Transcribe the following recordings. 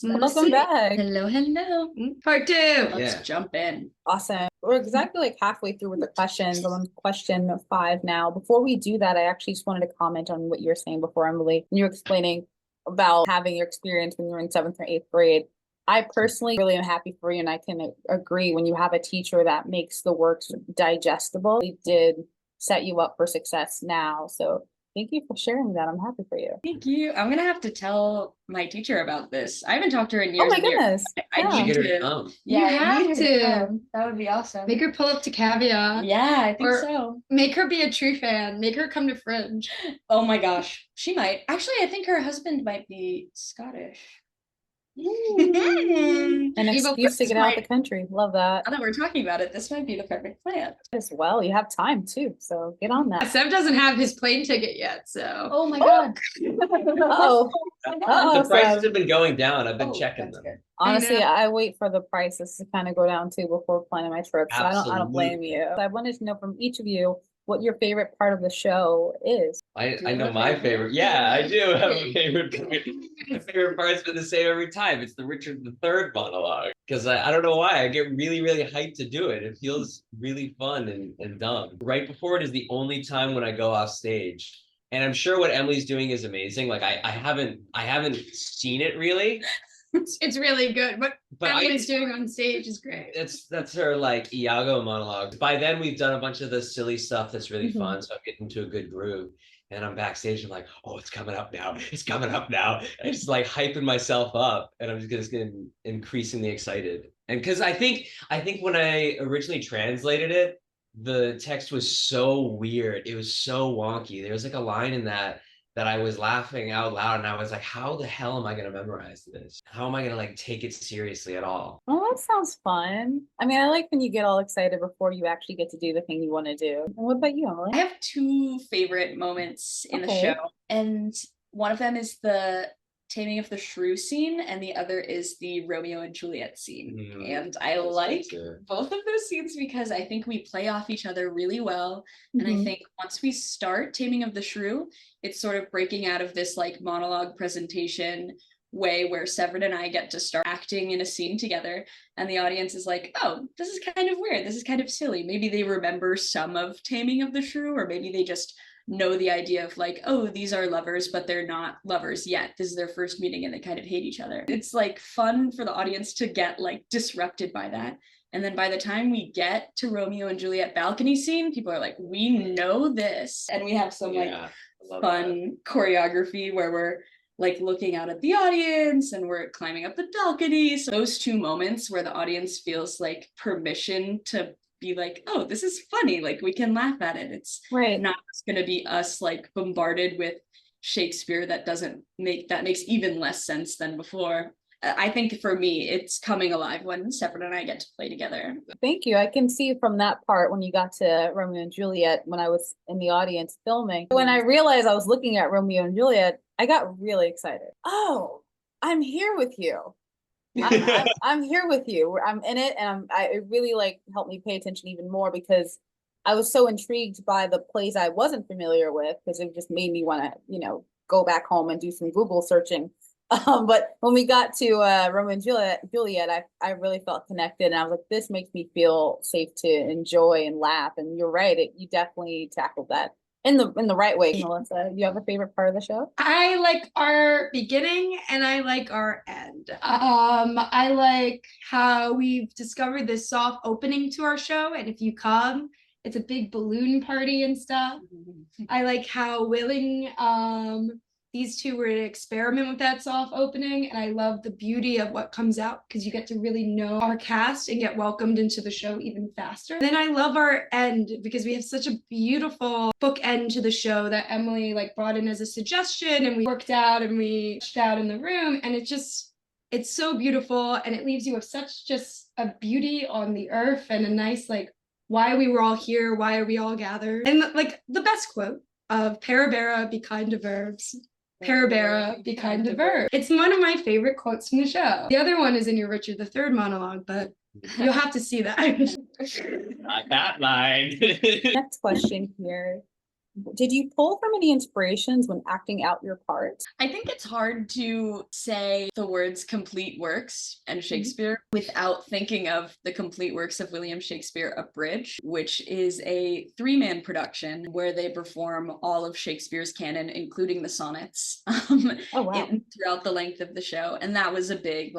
folks. Welcome back. Hello, hello. Part 2. Let's jump in. Awesome. We're exactly like halfway through with the questions. I'm on question 5 now. Before we do that, I actually just wanted to comment on what you were saying before, Emily. You were explaining about having your experience when you were in 7th or 8th grade. I personally really am happy for you, and I can agree when you have a teacher that makes the works digestible. They did set you up for success now. So thank you for sharing that. I'm happy for you. Thank you. I'm gonna have to tell my teacher about this. I haven't talked to her in years. Oh my goodness. I need You to. have to. That would be awesome. Make her pull up to Caveat. Yeah, I think Or- so. Make her be a true fan. Make her come to Fringe. Oh my gosh, she might. Actually, I think her husband might be Scottish. An excuse to get out of the country. Love that. Now that we're talking about it, this might be the perfect plan. As well, you have time too, so get on that. Sev doesn't have his plane ticket yet, so. Oh my god. Oh, The prices have been going down. I've been checking them. Good. honestly, I wait for the prices to kind of go down too before planning my trip. So I don't blame you. I wanted to know from each of you what your favorite part of the show is. I know my favorite. Yeah, I do have a favorite. My favorite part's been the same every time. It's the Richard III monologue. Because I don't know why. I get really, really hyped to do it. It feels really fun and dumb. Right before it is the only time when I go off stage. And I'm sure what Emily's doing is amazing. Like I haven't seen it really. It's really good. What But Emily's doing on stage is great. That's her like Iago monologue. By then we've done a bunch of the silly stuff that's really fun. So I'm getting into a good groove. And I'm backstage, I'm like, oh, it's coming up now. It's coming up now. And it's like hyping myself up. And I'm just getting increasingly excited. And because I think when I originally translated it, the text was so weird. It was so wonky. There was like a line in that I was laughing out loud, and I was like, how the hell am I going to memorize this? How am I going to like take it seriously at all? Oh, that sounds fun. I mean, I like when you get all excited before you actually get to do the thing you want to do. And what about you, Emily? I have 2 favorite moments in the show, and one of them is the Taming of the Shrew scene, and the other is the Romeo and Juliet scene. And I like both of those scenes because I think we play off each other really well. And I think once we start Taming of the Shrew, it's sort of breaking out of this like monologue presentation way where Severin and I get to start acting in a scene together, and the audience is like, oh, this is kind of weird, this is kind of silly. Maybe they remember some of Taming of the Shrew, or maybe they just know the idea of like, oh, these are lovers, but they're not lovers yet. This is their first meeting and they kind of hate each other. It's like fun for the audience to get like disrupted by that. And then by the time we get to Romeo and Juliet balcony scene, people are like, we know this. And we have some like fun choreography where we're like looking out at the audience and we're climbing up the balcony. So those 2 moments where the audience feels like permission to be like, oh, this is funny, like we can laugh at it. It's not going to be us like bombarded with Shakespeare that makes even less sense than before. I think for me, it's coming alive when Severin and I get to play together. Thank you. I can see from that part when you got to Romeo and Juliet, when I was in the audience filming, when I realized I was looking at Romeo and Juliet, I got really excited. Oh, I'm here with you. I'm here with you. I'm in it, and it really like helped me pay attention even more because I was so intrigued by the plays I wasn't familiar with, because it just made me want to, go back home and do some Google searching. But when we got to Romeo and Juliet, I really felt connected, and I was like, this makes me feel safe to enjoy and laugh. And you're right, you definitely tackled that in the right way. Melissa, you have a favorite part of the show? I like our beginning and I like our end. I like how we've discovered this soft opening to our show, and if you come, it's a big balloon party and stuff. I like how willing these 2 were to experiment with that soft opening, and I love the beauty of what comes out because you get to really know our cast and get welcomed into the show even faster. Then I love our end because we have such a beautiful book end to the show that Emily like brought in as a suggestion, and we worked out and we pushed out in the room, and it's so beautiful, and it leaves you with such just a beauty on the earth and a nice like why we were all here, why are we all gathered, and like the best quote of Parabera, be kind to verbs. Parabera, be kind to verbs. It's one of my favorite quotes from the show. The other one is in your Richard III monologue, but you'll have to see that. Not that line. Next question here. Did you pull from any inspirations when acting out your part? I think it's hard to say the words complete works and Shakespeare without thinking of the complete works of William Shakespeare Abridged, which is a 3-man production where they perform all of Shakespeare's canon, including the sonnets, throughout the length of the show. And that was a big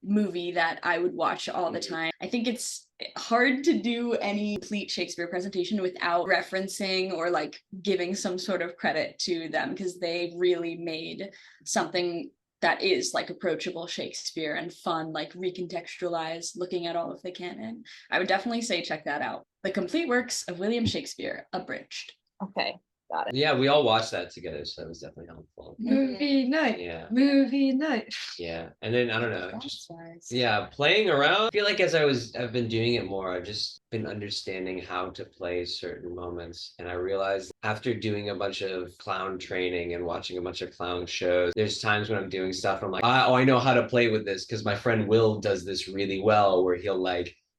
movie that I would watch all the time. I think it's hard to do any complete Shakespeare presentation without referencing or giving some sort of credit to them, because they really made something that is approachable Shakespeare and fun, recontextualized, looking at all of the canon. I would definitely say check that out. The Complete Works of William Shakespeare Abridged. Okay. Got it. Yeah, we all watched that together, so that was definitely helpful. Movie night. Yeah. Movie night. Yeah. And then I don't know, just playing around. I feel like as I've been doing it more, I've just been understanding how to play certain moments. And I realized after doing a bunch of clown training and watching a bunch of clown shows, there's times when I'm doing stuff, I'm like, oh, I know how to play with this, because my friend Will does this really well, where he'll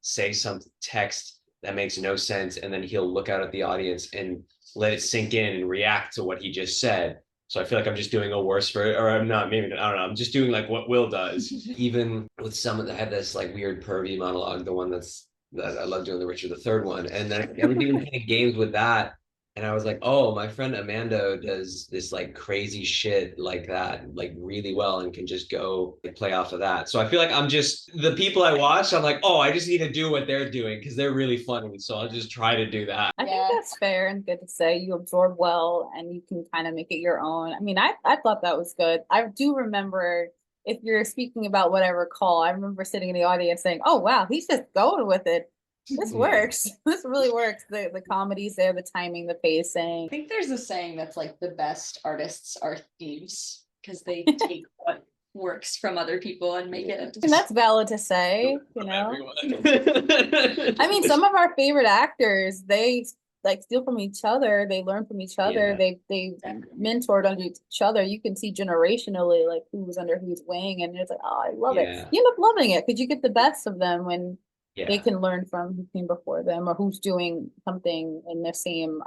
say some text that makes no sense, and then he'll look out at the audience and let it sink in and react to what he just said. So I feel like I'm just doing a worse version, or I'm not, maybe, I don't know, I'm just doing what Will does. Even with some of the, I had this weird pervy monologue, the one that I love doing, the Richard III one. And then I was even playing games with that. And I was like, oh, my friend Amando does this crazy shit like that, really well, and can just go play off of that. So I feel like I'm just, the people I watch, I'm like, oh, I just need to do what they're doing because they're really funny. So I'll just try to do that. I think that's fair and good to say. You absorb well and you can kind of make it your own. I mean, I thought that was good. I do remember, if you're speaking about whatever call, I remember sitting in the audience saying, oh, wow, he's just going with it. This works. This really works. The comedy's there, the timing, the pacing. I think there's a saying that's the best artists are thieves, because they take what works from other people and make it into. And that's valid to say, you know. I mean, some of our favorite actors, they steal from each other. They learn from each other. Yeah. They mentored under each other. You can see generationally who's under whose wing, and it's oh, I love it. You end up loving it because you get the best of them when they can learn from who came before them, or who's doing something in the same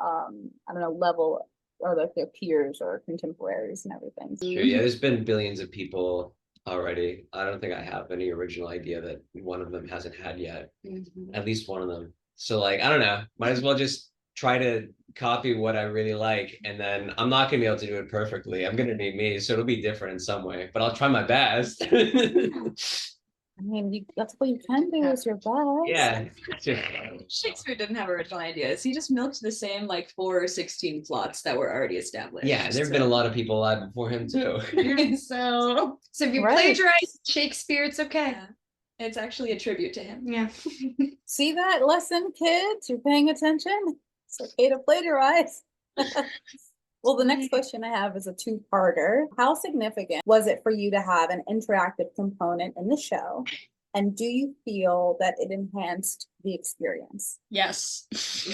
level, or their peers or contemporaries and everything. Sure, yeah, there's been billions of people already. I don't think I have any original idea that one of them hasn't had yet. At least one of them. So I don't know, might as well just try to copy what I really like, and then I'm not gonna be able to do it perfectly. I'm gonna need me, so it'll be different in some way, but I'll try my best. I mean, that's what you can do is your best. Yeah. Shakespeare didn't have original ideas. He just milked the same 4 or 16 plots that were already established. Yeah, there have been a lot of people alive before him too. So if you plagiarize Shakespeare, it's okay. Yeah. It's actually a tribute to him. Yeah. See that lesson, kids? You're paying attention? It's okay to plagiarize. Well, the next question I have is a 2-parter. How significant was it for you to have an interactive component in the show? And do you feel that it enhanced the experience? Yes.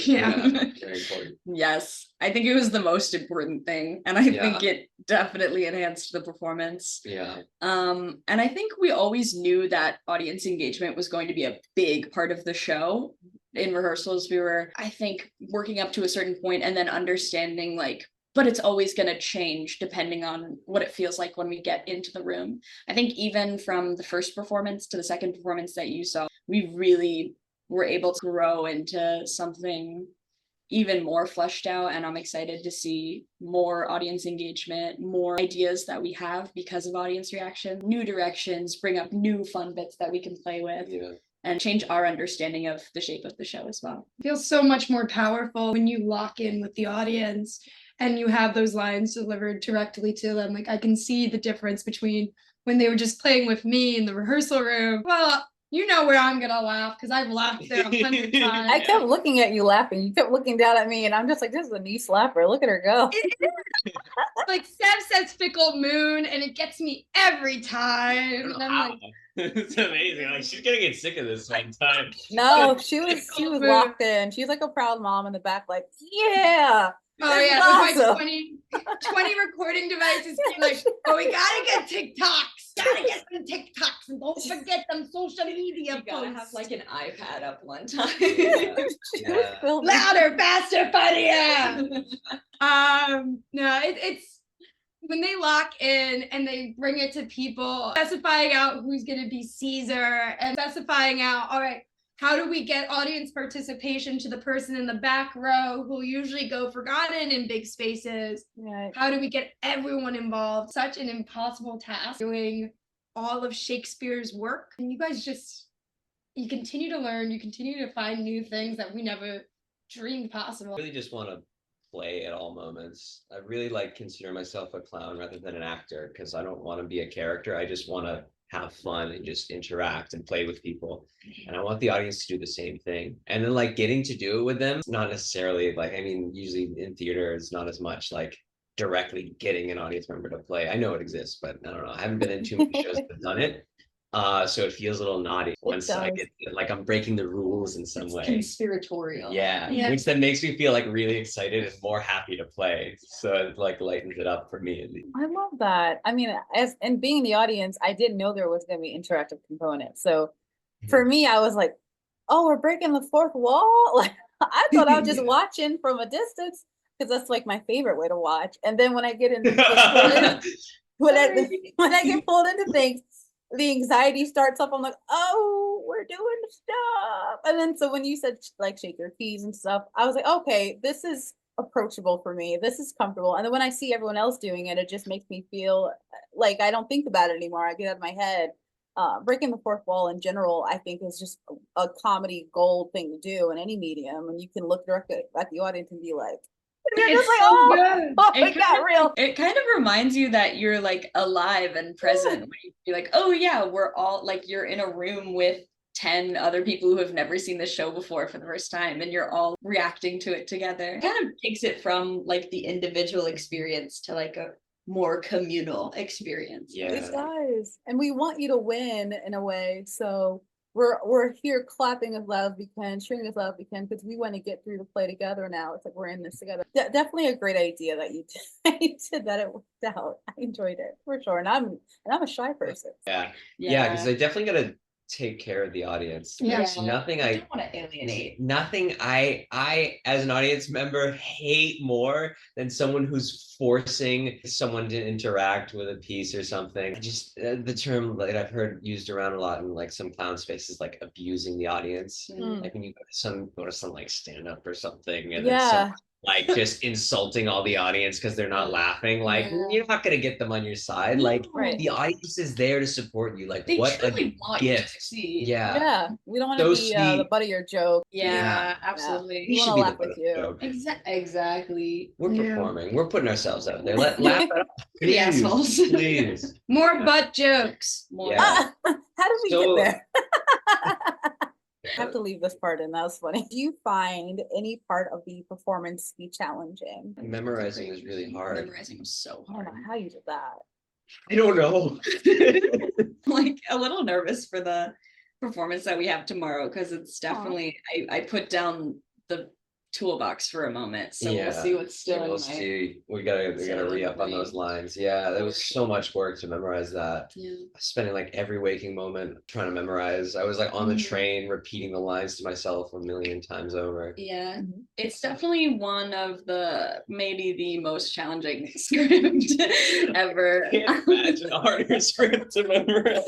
Yeah. Very important. Yes. I think it was the most important thing. And I think it definitely enhanced the performance. Yeah. And I think we always knew that audience engagement was going to be a big part of the show. In rehearsals, we were, I think, working up to a certain point and then understanding but it's always going to change depending on what it feels like when we get into the room. I think even from the first performance to the second performance that you saw, we really were able to grow into something even more fleshed out. And I'm excited to see more audience engagement, more ideas that we have because of audience reaction, new directions, bring up new fun bits that we can play with. Yeah. And change our understanding of the shape of the show as well. It feels so much more powerful when you lock in with the audience and you have those lines delivered directly to them. I can see the difference between when they were just playing with me in the rehearsal room. Well, you know where I'm gonna laugh because I've laughed there 100 times. I kept looking at you laughing. You kept looking down at me, and I'm just like, this is a knee slapper. Look at her go. Steph says fickle moon, and it gets me every time. And I'm it's amazing. She's gonna get sick of this one time. No, she was locked in. She's like a proud mom in the back, yeah. Oh yeah, awesome. With my 20 recording devices being oh, we gotta get TikToks. Gotta get some TikToks and Don't forget them social media You gotta posts. have like an iPad up one time. Yeah. Louder, faster, funnier. No, it's when they lock in and they bring it to people, specifying out who's going to be Caesar and specifying out, all right, how do we get audience participation to the person in the back row who usually go forgotten in big spaces? Right. How do we get everyone involved? Such an impossible task, doing all of Shakespeare's work. And you guys you continue to learn, you continue to find new things that we never dreamed possible. I really just want to play at all moments. I really like consider myself a clown rather than an actor because I don't want to be a character. I just want to have fun and just interact and play with people. And I want the audience to do the same thing. And then like getting to do it with them, not necessarily like, I mean, usually in theater, it's not as much like directly getting an audience member to play. I know it exists, but I don't know. I haven't been in too many shows that have done it. So it feels a little naughty once I get like I'm breaking the rules in some way. Conspiratorial. Yeah, which then makes me feel like really excited and more happy to play. So it like lightens it up for me at least. I love that. I mean, and being in the audience, I didn't know there was going to be interactive components. So for me, I was like, oh, we're breaking the fourth wall. Like I thought I was just watching from a distance because that's like my favorite way to watch. And then when I get in, when I get pulled into things, the anxiety starts up. I'm like, oh, we're doing stuff. And then so when you said like shake your keys and stuff, I was like, okay, this is approachable for me. This is comfortable. And then when I see everyone else doing it, it just makes me feel like I don't think about it anymore. I get out of my head. Breaking the fourth wall in general, I think is just a comedy gold thing to do in any medium. And you can look directly at the audience and be like, they're just like, oh, it got real. It kind of reminds you that you're like alive and present. When you're like, oh yeah, we're all like, you're in a room with 10 other people who have never seen the show before for the first time, and you're all reacting to it together. It kind of takes it from like the individual experience to like a more communal experience. Yeah, it does. And we want you to win in a way. So we're here clapping as loud as we can, cheering as loud as we can, because we want to get through the play together now. It's like we're in this together. Definitely a great idea that you did that. It worked out. I enjoyed it for sure. And I'm a shy person. Yeah, because I definitely gotta take care of the audience. There's nothing I don't want to alienate. Nothing I as an audience member hate more than someone who's forcing someone to interact with a piece or something. I just the term that I've heard used around a lot in like some clown spaces, like abusing the audience. Like when you go to some like stand up or something, and then some like just insulting all the audience because they're not laughing. Like you're not gonna get them on your side. Like the audience is there to support you. Like they what truly a want gift. you to see. Yeah, we don't want to be the butt of your joke. Absolutely. We want to laugh with you. Exactly. We're performing. We're putting ourselves out there. Laugh it up. The assholes. Please. More butt jokes. More. How did we get there? I have to leave this part in. That was funny. Do you find any part of the performance be challenging? Memorizing is really hard. Memorizing was so I hard. don't know how you did that. I don't know. Like a little nervous for the performance that we have tomorrow, because it's definitely I put down the toolbox for a moment, so we'll see what's still in my... We gotta re-up on those lines. There was so much work to memorize that. Spending like every waking moment trying to memorize. I was like on the train repeating the lines to myself 1,000,000 times over. It's definitely one of the maybe the most challenging script ever. I can't imagine a harder script to memorize.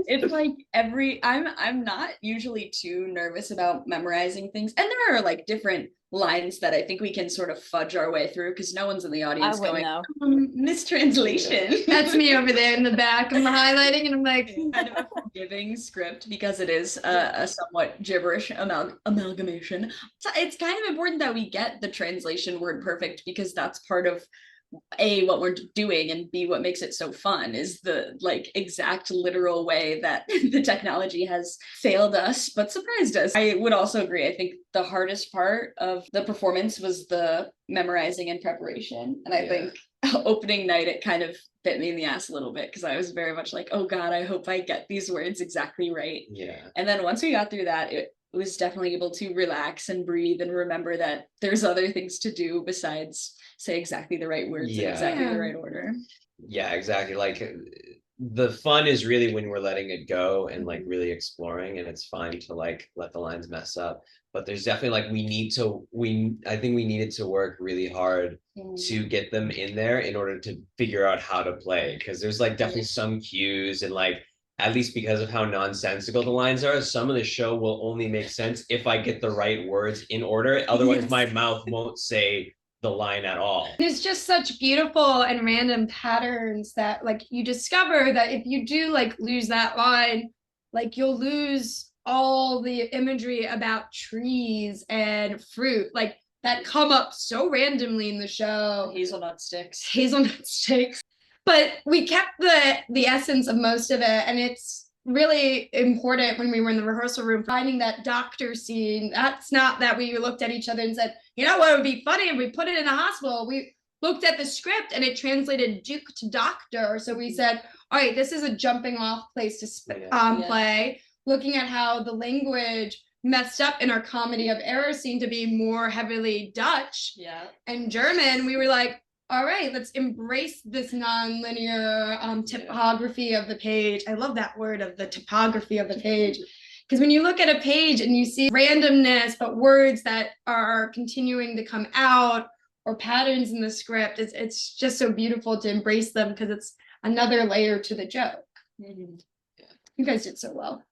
It's like I'm not usually too nervous about memorizing things, and there are like different lines that I think we can sort of fudge our way through, because no one's in the audience going mistranslation. That's me over there in the back. I'm highlighting and I'm like kind of a forgiving script because it is a somewhat gibberish amalgamation. So it's kind of important that we get the translation word perfect, because that's part of A, what we're doing, and B, what makes it so fun is the like exact literal way that the technology has failed us but surprised us. I would also agree. I think the hardest part of the performance was the memorizing and preparation, and I think opening night it kind of bit me in the ass a little bit, because I was very much like, oh god, I hope I get these words exactly right. And then once we got through that, it was definitely able to relax and breathe and remember that there's other things to do besides say exactly the right words in exactly the right order. Exactly. Like the fun is really when we're letting it go and like really exploring, and it's fine to like let the lines mess up. But there's definitely like I think we needed to work really hard to get them in there in order to figure out how to play, because there's like definitely some cues, and like at least because of how nonsensical the lines are, some of the show will only make sense if I get the right words in order. Otherwise, my mouth won't say the line at all. There's just such beautiful and random patterns that like you discover that if you do like lose that line, like you'll lose all the imagery about trees and fruit, like that come up so randomly in the show. Hazelnut sticks. Hazelnut sticks. But we kept the essence of most of it, and it's really important when we were in the rehearsal room finding that doctor scene. That's not that we looked at each other and said, you know what would be funny if we put it in a hospital. We looked at the script and it translated Duke to doctor. So we said, all right, this is a jumping off place to play. Looking at how the language messed up in our comedy of error seemed to be more heavily Dutch and German. We were like, all right, let's embrace this non-linear typography of the page. I love that word of the typography of the page. Because when you look at a page and you see randomness, but words that are continuing to come out or patterns in the script, it's just so beautiful to embrace them because it's another layer to the joke. You guys did so well.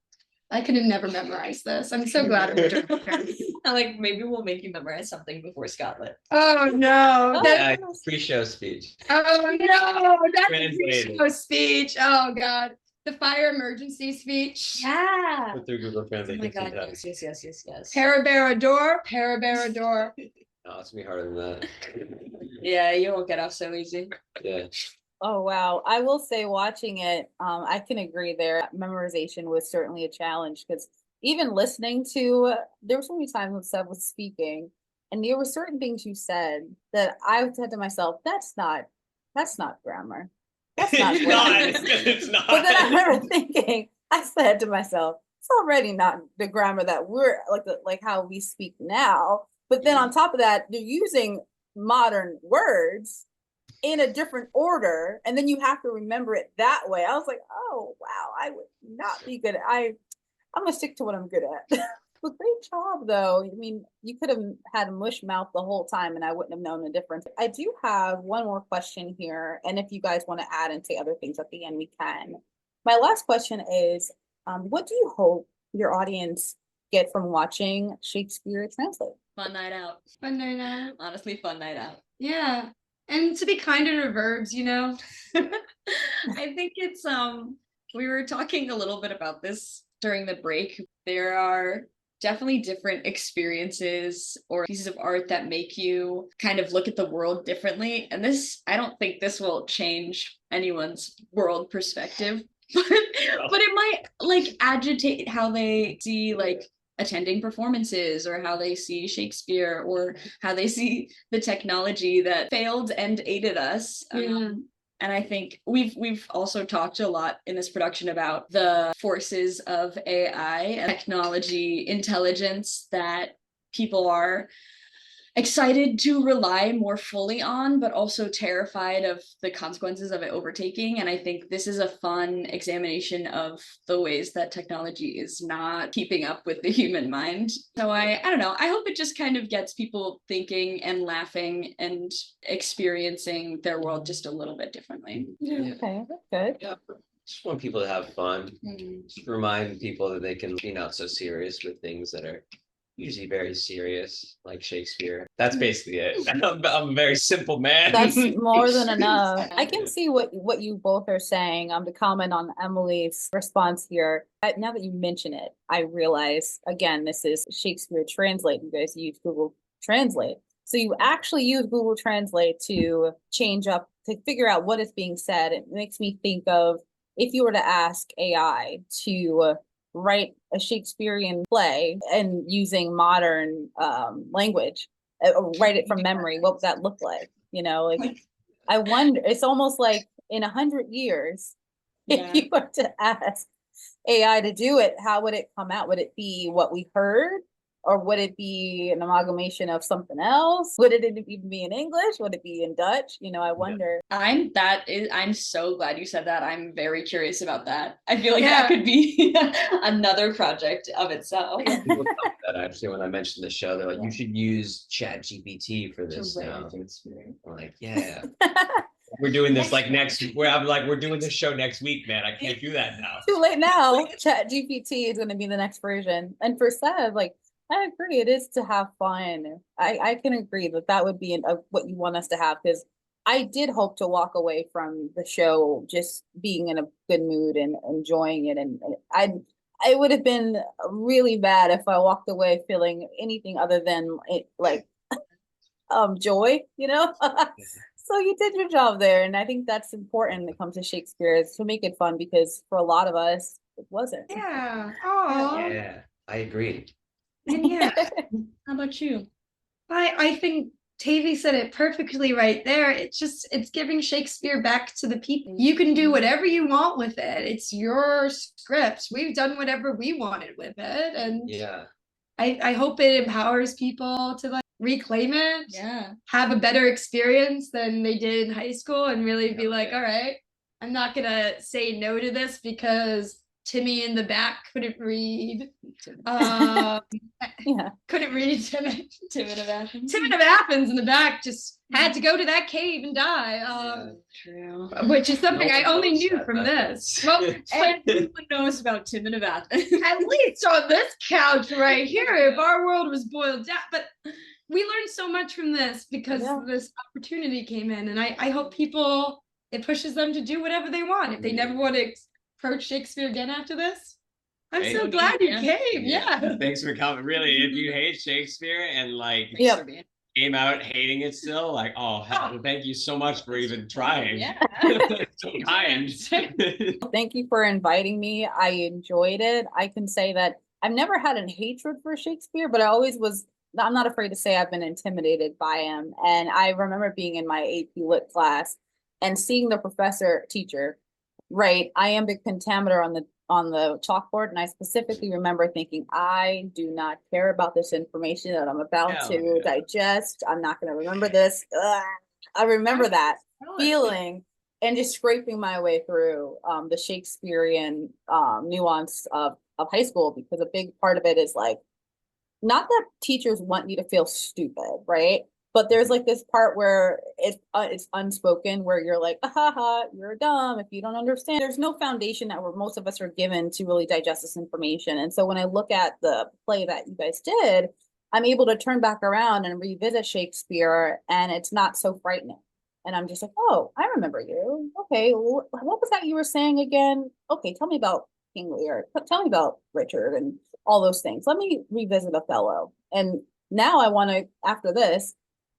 I could have never memorized this. I'm so glad I'm doing it. Like maybe we'll make you memorize something before Scotland. Oh no. Pre-show speech. Oh no, that's a pre-show speech. Oh god. The fire emergency speech. Yeah. Put through Google Translate. Oh my god, yes. Parabarador. No, it's gonna be harder than that. Yeah, you won't get off so easy. Yeah. Oh wow, I will say watching it, I can agree there. Memorization was certainly a challenge because even listening to, there were so many times when Seb was speaking and there were certain things you said that I said to myself, that's not grammar. That's not grammar. It's not. But then I remember thinking, I said to myself, it's already not the grammar that we're like how we speak now. But then on top of that, they're using modern words in a different order, and then you have to remember it that way. I was like, oh wow, I would not be good at I'm gonna stick to what I'm good at. But great job though. I mean, you could have had mush mouth the whole time and I wouldn't have known the difference. I do have one more question here, and if you guys want to add and say other things at the end, we can. My last question is, what do you hope your audience get from watching Shakespeare Translate? Fun night out. Fun night out. Honestly, fun night out. Yeah. And to be kinder to verbs, you know. I think it's we were talking a little bit about this during the break. There are definitely different experiences or pieces of art that make you kind of look at the world differently. And this, I don't think this will change anyone's world perspective, but it might like agitate how they see like attending performances or how they see Shakespeare or how they see the technology that failed and aided us. And I think we've also talked a lot in this production about the forces of AI and technology intelligence that people are excited to rely more fully on, but also terrified of the consequences of it overtaking. And I think this is a fun examination of the ways that technology is not keeping up with the human mind. So I don't know, I hope it just kind of gets people thinking and laughing and experiencing their world just a little bit differently. Okay, that's good. Yeah. Just want people to have fun. Just remind people that they can be not so serious with things that are usually very serious, like Shakespeare. That's basically it. I'm a very simple man. That's more than enough. I can see what you both are saying. To comment on Emily's response here. Now that you mention it, I realize, again, this is Shakespeare Translate. You guys use Google Translate. So you actually use Google Translate to change up, to figure out what is being said. It makes me think of if you were to ask AI to write a Shakespearean play and using modern language, write it from memory, what would that look like? You know, like I wonder, it's almost like in 100 years, if you were to ask AI to do it, how would it come out? Would it be what we heard? Or would it be an amalgamation of something else? Would it even be in English? Would it be in Dutch? You know, I wonder. I'm so glad you said that. I'm very curious about that. I feel like that could be another project of itself. People tell me that actually when I mentioned the show, they're like, you should use Chat GPT for this now. I'm like, yeah. We're doing this like we're doing this show next week, man. I can't do that now. Too late now. Chat GPT is going to be the next version. And for Sev, like, I agree. It is to have fun. I can agree that would be what you want us to have, because I did hope to walk away from the show just being in a good mood and enjoying it. And I would have been really bad if I walked away feeling anything other than joy, you know? So you did your job there. And I think that's important when it comes to Shakespeare, is to make it fun, because for a lot of us, it wasn't. Yeah. Oh. Yeah, I agree. And yeah. How about you? I think Taivy said it perfectly right there. It's giving Shakespeare back to the people. You can do whatever you want with it. It's your script. We've done whatever we wanted with it. And yeah, I hope it empowers people to like reclaim it. Yeah. Have a better experience than they did in high school, and really be like, all right, I'm not gonna say no to this because Timmy in the back couldn't read. Couldn't read Timid of Athens. Timid of Athens in the back just had to go to that cave and die. True. Which is something I only knew from this. Well, everyone knows about Timid of Athens. At least on this couch right here, if our world was boiled down. But we learned so much from this because this opportunity came in, and I hope it pushes them to do whatever they want. If they never want to approach Shakespeare again after this, I'm so glad you came. Yeah. Thanks for coming. Really, if you hate Shakespeare and like came out hating it still, like, thank you so much for even trying. Yeah. So kind. Thank you for inviting me. I enjoyed it. I can say that I've never had a hatred for Shakespeare, but I'm not afraid to say I've been intimidated by him. And I remember being in my AP Lit class and seeing the teacher write iambic pentameter on the chalkboard, and I specifically remember thinking, I do not care about this information that I'm about to digest. I'm not going to remember this. I remember that feeling and just scraping my way through the Shakespearean nuance of high school, because a big part of it is like, not that teachers want you to feel stupid, right? But there's like this part where it's unspoken, where you're like, you're dumb if you don't understand. There's no foundation that most of us are given to really digest this information. And so when I look at the play that you guys did, I'm able to turn back around and revisit Shakespeare, and it's not so frightening. And I'm just like, oh, I remember you. Okay, what was that you were saying again? Okay, tell me about King Lear. Tell me about Richard and all those things. Let me revisit Othello. And now I want to, after this,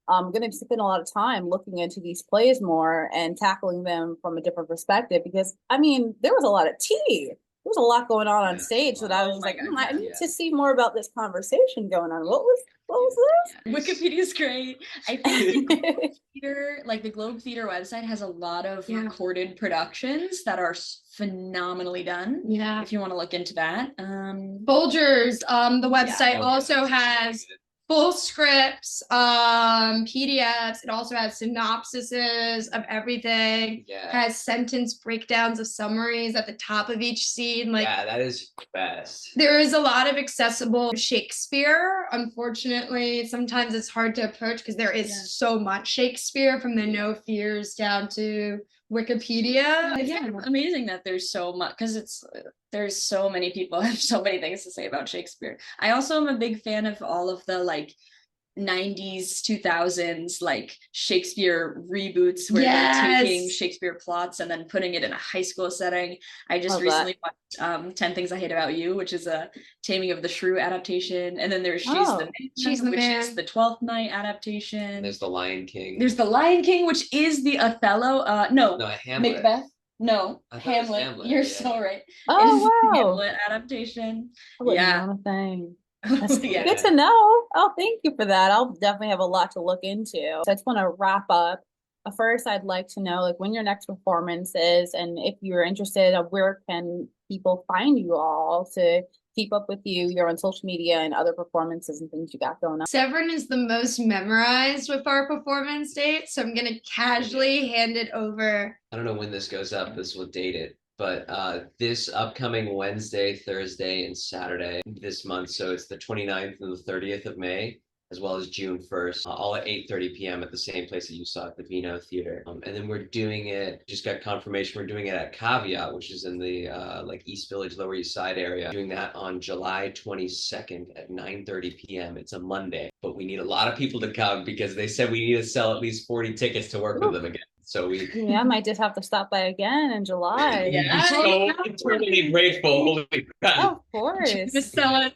I'm going to spend a lot of time looking into these plays more and tackling them from a different perspective, because I mean, there was a lot of tea. There was a lot going on stage that I was like, I need to see more about this conversation going on. What was this? Wikipedia's great. I think the Globe Theater website has a lot of recorded productions that are phenomenally done. Yeah. If you want to look into that. Folgers, the website also has full scripts, PDFs. It also has synopsises of everything. Yeah. Has sentence breakdowns of summaries at the top of each scene. That is best. There is a lot of accessible Shakespeare. Unfortunately, sometimes it's hard to approach because there is so much Shakespeare, from the No Fears down to Wikipedia. Amazing that there's so much, because there's so many people have so many things to say about Shakespeare. I also am a big fan of all of the 90s 2000s Shakespeare reboots where they're taking Shakespeare plots and then putting it in a high school setting. I just recently watched 10 Things I Hate About You, which is a Taming of the Shrew adaptation, and then there's She's the Man, which is the Twelfth Night adaptation. And there's The Lion King. There's The Lion King, which is the Othello Hamlet. Macbeth. No, Hamlet. You're so right. Oh, wow. Hamlet adaptation. That's good to know. Oh, thank you for that. I'll definitely have a lot to look into. So I just want to wrap up first I'd like to know like when your next performance is, and if you're interested, where can people find you all to keep up with you? You're on social media and other performances and things you got going on. Severin is the most memorized with our performance dates, so I'm gonna casually hand it over. I don't know when this goes up, this will date it, but this upcoming Wednesday, Thursday, and Saturday this month, so it's the 29th and the 30th of May, as well as June 1st, all at 8:30 p.m. at the same place that you saw at the Vino Theater. And then we're doing it, just got confirmation, we're doing it at Caveat, which is in the like East Village, Lower East Side area. Doing that on July 22nd at 9:30 p.m. It's a Monday, but we need a lot of people to come because they said we need to sell at least 40 tickets to work with them again. So we I might just have to stop by again in July. I'm so eternally grateful. Holy crap. Of course. Just sell it.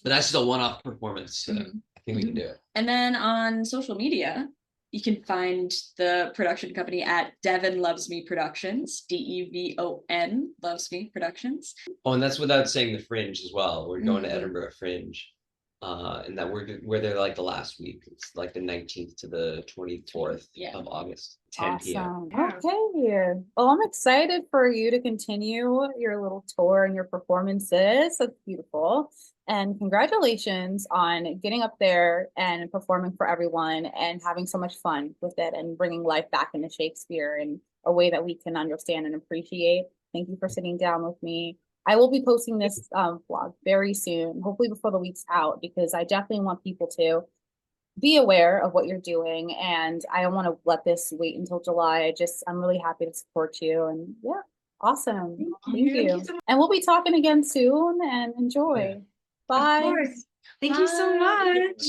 But that's just a one-off performance. So I think we can do it. And then on social media, you can find the production company at Devon Loves Me Productions, DEVON Loves Me Productions. Oh, and that's without saying the Fringe as well. We're going to Edinburgh Fringe. And that we're there like the last week. It's like the 19th to the 24th of August, 10 p.m. Okay. Well, I'm excited for you to continue your little tour and your performances. That's beautiful. And congratulations on getting up there and performing for everyone and having so much fun with it and bringing life back into Shakespeare in a way that we can understand and appreciate. Thank you for sitting down with me. I will be posting this vlog very soon, hopefully before the week's out, because I definitely want people to be aware of what you're doing. And I don't want to let this wait until July. I'm really happy to support you. And yeah, awesome. Thank you. And we'll be talking again soon, and enjoy. Bye. Of course. Thank you so much.